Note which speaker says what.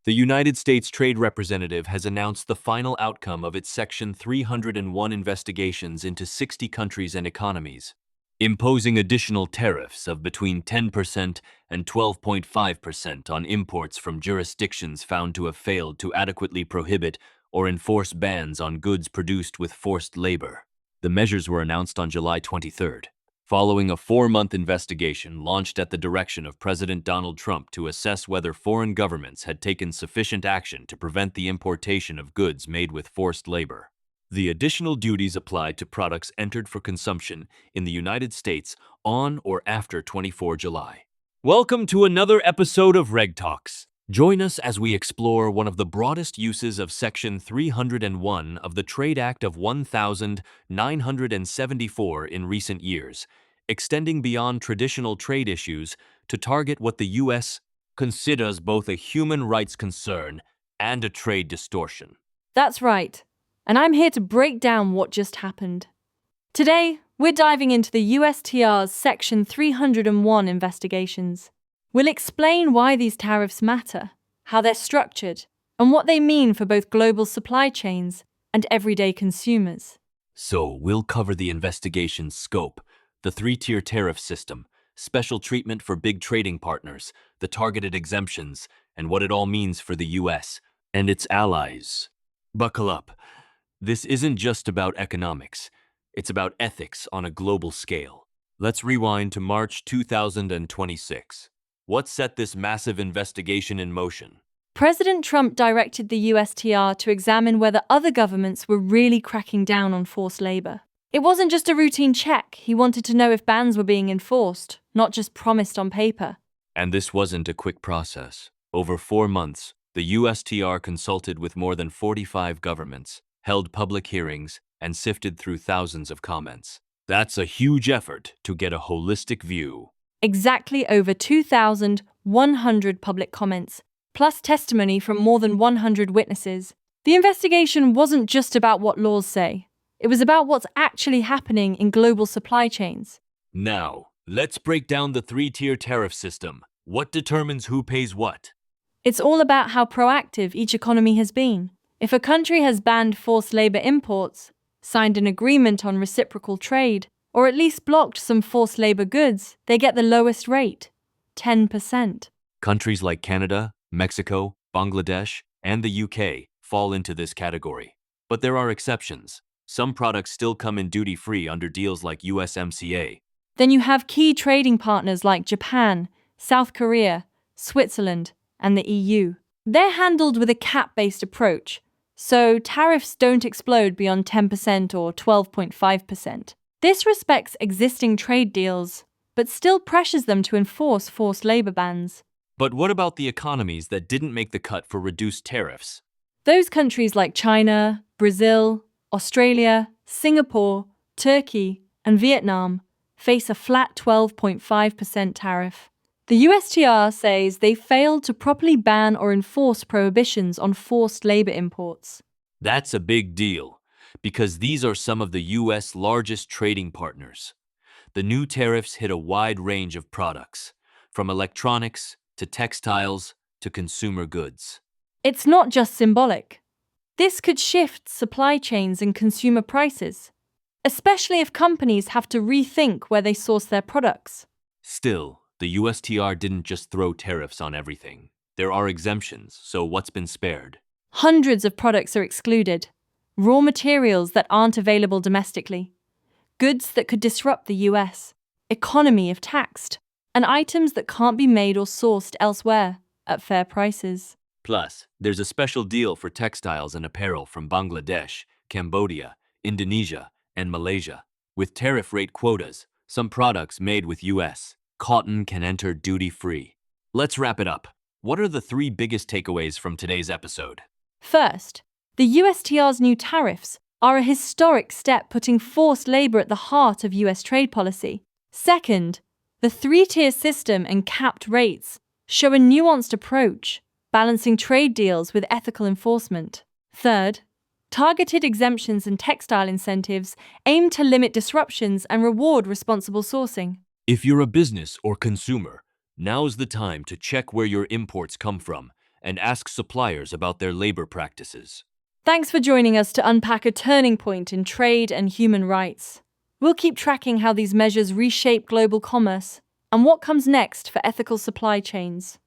Speaker 1: The United States Trade Representative has announced the final outcome of its Section 301 investigations into 60 countries and economies, imposing additional tariffs of between 10% and 12.5% on imports from jurisdictions found to have failed to adequately prohibit or enforce bans on goods produced with forced labor. The measures were announced on July 23rd, following a 4-month investigation launched at the direction of President Donald Trump to assess whether foreign governments had taken sufficient action to prevent the importation of goods made with forced labor. The additional duties apply to products entered for consumption in the United States on or after 24 July. Welcome to another episode of Regtalks. Join us as we explore one of the broadest uses of Section 301 of the Trade Act of 1974 in recent years, extending beyond traditional trade issues to target what the U.S. considers both a human rights concern and a trade distortion.
Speaker 2: That's right, and I'm here to break down what just happened. Today, we're diving into the USTR's Section 301 investigations. We'll explain why these tariffs matter, how they're structured, and what they mean for both global supply chains and everyday consumers.
Speaker 1: So, we'll cover the investigation's scope, the 3-tier tariff system, special treatment for big trading partners, the targeted exemptions, and what it all means for the U.S. and its allies. Buckle up. This isn't just about economics. It's about ethics on a global scale. Let's rewind to March 2026. What set this massive investigation in motion?
Speaker 2: President Trump directed the USTR to examine whether other governments were really cracking down on forced labor. It wasn't just a routine check. He wanted to know if bans were being enforced, not just promised on paper.
Speaker 1: And this wasn't a quick process. Over 4 months, the USTR consulted with more than 45 governments, held public hearings, and sifted through thousands of comments. That's a huge effort to get a holistic view.
Speaker 2: Exactly over 2,100 public comments, plus testimony from more than 100 witnesses. The investigation wasn't just about what laws say. It was about what's actually happening in global supply chains.
Speaker 1: Now, let's break down the 3-tier tariff system. What determines who pays what?
Speaker 2: It's all about how proactive each economy has been. If a country has banned forced labor imports, signed an agreement on reciprocal trade, or at least blocked some forced labor goods, they get the lowest rate, 10%.
Speaker 1: Countries like Canada, Mexico, Bangladesh, and the UK fall into this category. But there are exceptions. Some products still come in duty-free under deals like USMCA.
Speaker 2: Then you have key trading partners like Japan, South Korea, Switzerland, and the EU. They're handled with a cap-based approach, so tariffs don't explode beyond 10% or 12.5%. This respects existing trade deals, but still pressures them to enforce forced labor bans.
Speaker 1: But what about the economies that didn't make the cut for reduced tariffs?
Speaker 2: Those countries like China, Brazil, Australia, Singapore, Turkey, and Vietnam face a flat 12.5% tariff. The USTR says they failed to properly ban or enforce prohibitions on forced labor imports.
Speaker 1: That's a big deal, because these are some of the U.S. largest trading partners. The new tariffs hit a wide range of products, from electronics to textiles to consumer goods.
Speaker 2: It's not just symbolic. This could shift supply chains and consumer prices, especially if companies have to rethink where they source their products.
Speaker 1: Still, the USTR didn't just throw tariffs on everything. There are exemptions, so what's been spared?
Speaker 2: Hundreds of products are excluded. Raw materials that aren't available domestically, goods that could disrupt the US economy if taxed, and items that can't be made or sourced elsewhere at fair prices.
Speaker 1: Plus, there's a special deal for textiles and apparel from Bangladesh, Cambodia, Indonesia, and Malaysia. With tariff rate quotas, some products made with US cotton can enter duty-free. Let's wrap it up. What are the 3 biggest takeaways from today's episode?
Speaker 2: First, the USTR's new tariffs are a historic step putting forced labor at the heart of US trade policy. Second, the 3-tier system and capped rates show a nuanced approach, balancing trade deals with ethical enforcement. Third, targeted exemptions and textile incentives aim to limit disruptions and reward responsible sourcing.
Speaker 1: If you're a business or consumer, now's the time to check where your imports come from and ask suppliers about their labor practices.
Speaker 2: Thanks for joining us to unpack a turning point in trade and human rights. We'll keep tracking how these measures reshape global commerce and what comes next for ethical supply chains.